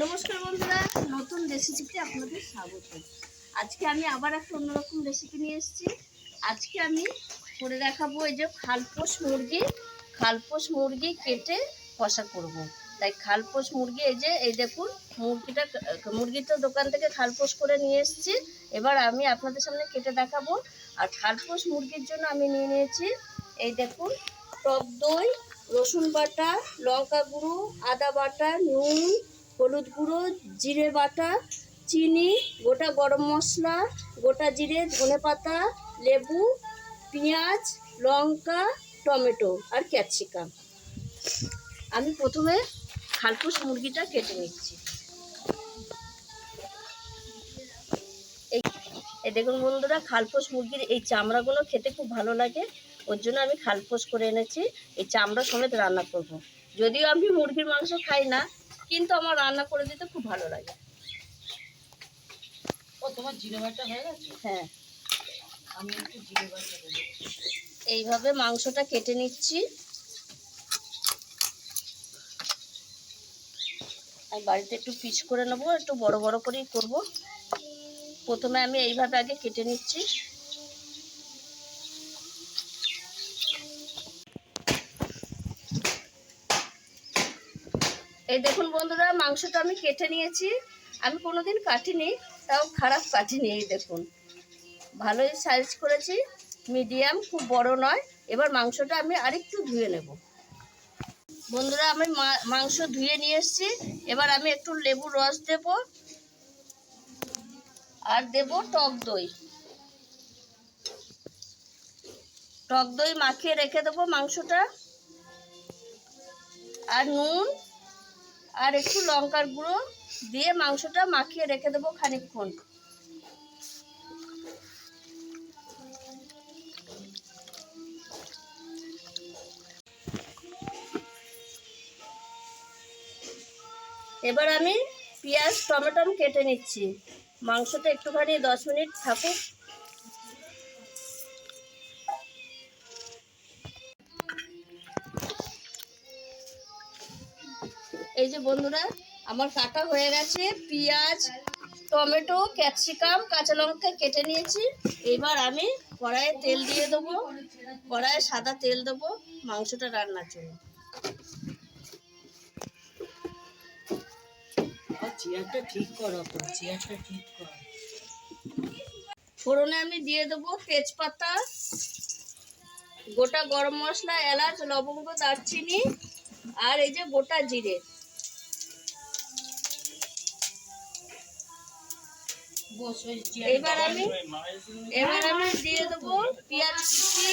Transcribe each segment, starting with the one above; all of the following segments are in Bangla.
নমস্কার বন্ধুরা, নতুন রেসিপিতে আপনাদের স্বাগত। আজকে আমি আবার একটা অন্যরকম রেসিপি নিয়ে এসেছি। আজকে আমি করে দেখাবো এই যে খালপোষ মুরগি কেটে কষা করব। তাই খালপোষ মুরগি এই দেখুন, মুরগিটা দোকান থেকে খালপোষ করে নিয়ে এসেছি। এবার আমি আপনাদের সামনে কেটে দেখাবো। আর খালপোষ মুরগির জন্য আমি নিয়ে নিয়েছি এই দেখুন, টক দই, রসুন বাটা, লঙ্কা গুঁড়ো, আদা বাটা, নুন, হলুদ গুঁড়ো, জিরে বাটা, চিনি, গোটা গরম মশলা, গোটা জিরে, ধনেপাতা, লেবু, পেঁয়াজ, লঙ্কা, টমেটো আর ক্যাপসিকাম। আমি প্রথমে খালপোষ মুরগিটা কেটে নিচ্ছি। এই দেখুন বন্ধুরা, খালপোষ মুরগির এই চামড়াগুলো খেতে খুব ভালো লাগে, ওর জন্য আমি খালপোষ করে এনেছি। এই চামড়া সমেত রান্না করব। যদিও আমি মুরগির মাংস খাই না, কিন্তু আমার রান্না করে দিতে খুব ভালো লাগে। তোমার জিরে বাটা হয়ে গেছে? হ্যাঁ, আমি একটু জিরে বাটা দেবো। এইভাবে মাংসটা কেটে নিচ্ছি। আর বাড়িতে একটু পিস করে নেবো, একটু বড় বড় করেই করব। প্রথমে আমি এইভাবে আগে কেটে নিচ্ছি। এই দেখুন বন্ধুরা, মাংসটা আমি কেটে নিয়েছি। আমি কোনোদিন কাটিনি, তাও খারাপ কাটিনি। এই দেখুন, ভালোই সাইজ করেছি, মিডিয়াম, খুব বড় নয়। এবার মাংসটা আমি আরেকটু ধুয়ে নেব। বন্ধুরা, আমি মাংস ধুয়ে নিয়ে এসেছি। এবার আমি একটু লেবুর রস দেব আর দেব টক দই। টক দই মাখিয়ে রেখে দেবো মাংসটা। আর নুন আর একটু লঙ্কার গুঁড়ো দিয়ে মাংসটা মাখিয়ে রেখে দেবো খানিকক্ষণ। এবার আমি পেঁয়াজ টমেটো কেটে নিচ্ছি। মাংসটা একটুখানি 10 মিনিট থাকুক। এই যে বন্ধুরা, আমার কাটা হয়ে গেছে। পেঁয়াজ, টমেটো, ক্যাপসিকাম, কাঁচা লঙ্কা কেটে নিয়েছি। এবার আমি কড়াইয়ে তেল দিয়ে দেবো। কড়াইয়ে সাদা তেল দেবো মাংসটা রান্নার জন্য। চেয়ারটা ঠিক করো, চেয়ারটা ঠিক কর। ফোড়নে আমি দিয়ে দেবো তেজপাতা, গোটা গরম মশলা, এলাচ, লবঙ্গ, দারচিনি আর এই যে গোটা জিরে। এবার আমি দিয়ে দেবো পেঁয়াজ কুচি,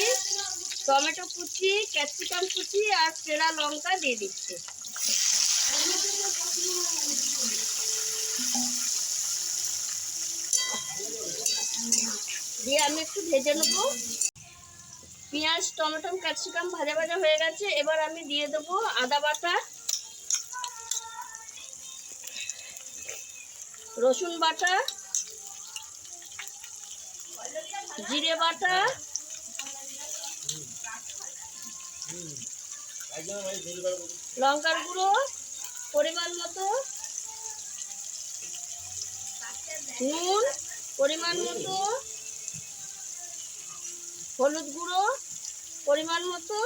টমেটো কুচি, ক্যাপসিকাম কুচি আর চেরা লঙ্কা দিয়ে দিচ্ছি। দিয়ে আমি একটু ভেজে নেবো। পেঁয়াজ, টমেটো, ক্যাপসিকাম ভাজা ভাজা হয়ে গেছে। এবার আমি দিয়ে দেবো আদা বাটা, রসুন বাটা, জিরে বাটা, লঙ্কার গুঁড়ো পরিমাণ মতো, নুন পরিমাণ মতো, হলুদ গুঁড়ো পরিমাণ মতো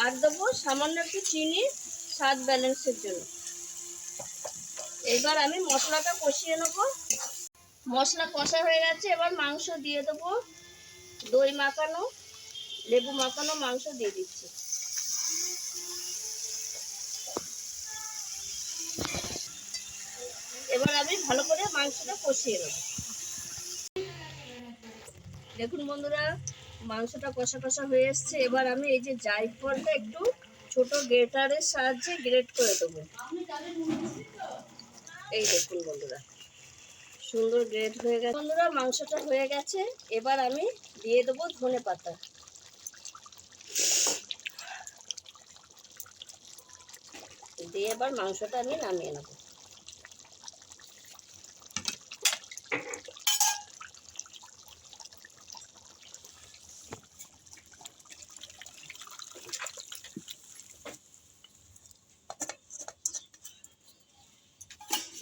আর দেবো সামান্য একটু চিনি, স্বাদ ব্যালেন্সের জন্য। এবার আমি মশলাটা কষিয়ে নেবো। মশলা কষা হয়ে গেছে। এবার মাংস দিয়ে দেবো। দই মাখানো, লেবু মাখানো মাংস দিয়ে দিচ্ছি। এবার আমি ভালো করে মাংসটা কষিয়ে নেব। দেখুন বন্ধুরা, মাংসটা কষা কষা হয়ে এসছে। এবার আমি এই যে জায়ফলটা একটু ছোট গ্রেটারের সাহায্যে গ্রেট করে দেবো। এই দেখুন বন্ধুরা, সুন্দর গ্রেট হয়ে গেছে। বন্ধুরা, মাংসটা হয়ে গেছে। এবার আমি দিয়ে দেবো ধনেপাতা। দিয়ে এবার মাংসটা আমি নামিয়ে নেব।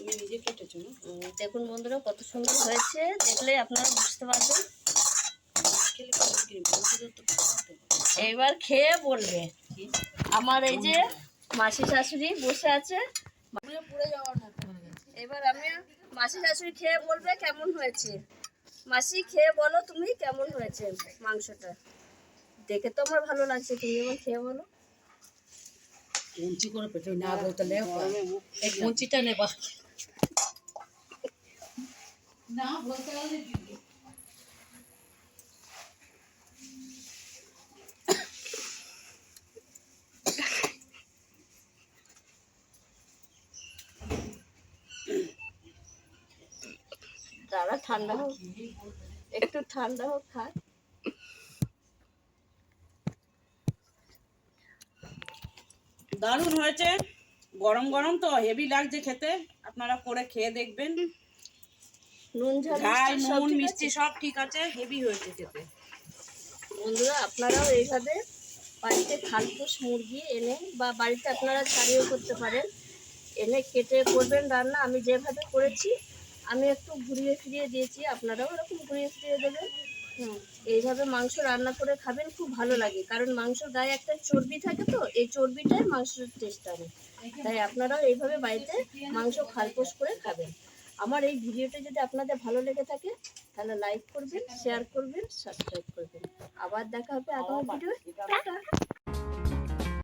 তুমি নিজে কেটেছো না? দেখুন বন্ধুরা কত সুন্দর হয়েছে, দেখলে আপনারা বুঝতে পারবেন। খেলে কোনো কি বন্ধুদের তো খাওয়াতে হবে। এইবার খেয়ে বলবে। আমার এই যে মাসি শাশুড়ি বসে আছে, পুড়ে যাওয়ার মতো হয়ে গেছে। এবার আমি মাসি শাশুড়ি খেয়ে বলবে কেমন হয়েছে। মাসি খেয়ে বলো তুমি কেমন হয়েছে মাংসটা। দেখে তো আমার ভালো লাগছে, তুমি এবার খেয়ে বলো। কুঞ্চি করে পেটে না বলতে লে এই কুঞ্চিটা নেবা না বলতে গেলে দাঁড়া ঠান্ডা হোক, একটু ঠান্ডা হোক খা। দারুণ হয়েছে, গরম গরম তো হেভি লাগছে খেতে। আপনারা করে খেয়ে দেখবেন। নুন ঝাল ঝাল মিষ্টি সব নুন ঠিক মিষ্টি আছে? সব ঠিক আছে, হেভি হয়েছে খেতে। বন্ধুরা আপনারাও এইভাবে বাড়িতে খালপোষ মুরগি এনে বা বাড়িতে আপনারা ছাড়িয়েও করতে পারেন, এনে কেটে করবেন রান্না। আমি যেভাবে করেছি আমি একটু ঘুরিয়ে ফিরিয়ে দিয়েছি, আপনারাও এরকম ঘুরিয়ে ফিরিয়ে দেবেন। এইভাবে মাংস রান্না করে খাবেন, খুব ভালো লাগে। কারণ মাংসর গায়ে একটা চর্বি থাকে, তো এই চর্বিটাই মাংসের টেস্ট আনে। তাই আপনারাও এইভাবে বাড়িতে মাংস খালপোষ করে খাবেন। আমার এই ভিডিওটা যদি আপনাদের ভালো লেগে থাকে তাহলে লাইক করবেন, শেয়ার করবেন, সাবস্ক্রাইব করবেন। আবার দেখা হবে আগামী ভিডিও। টাটা।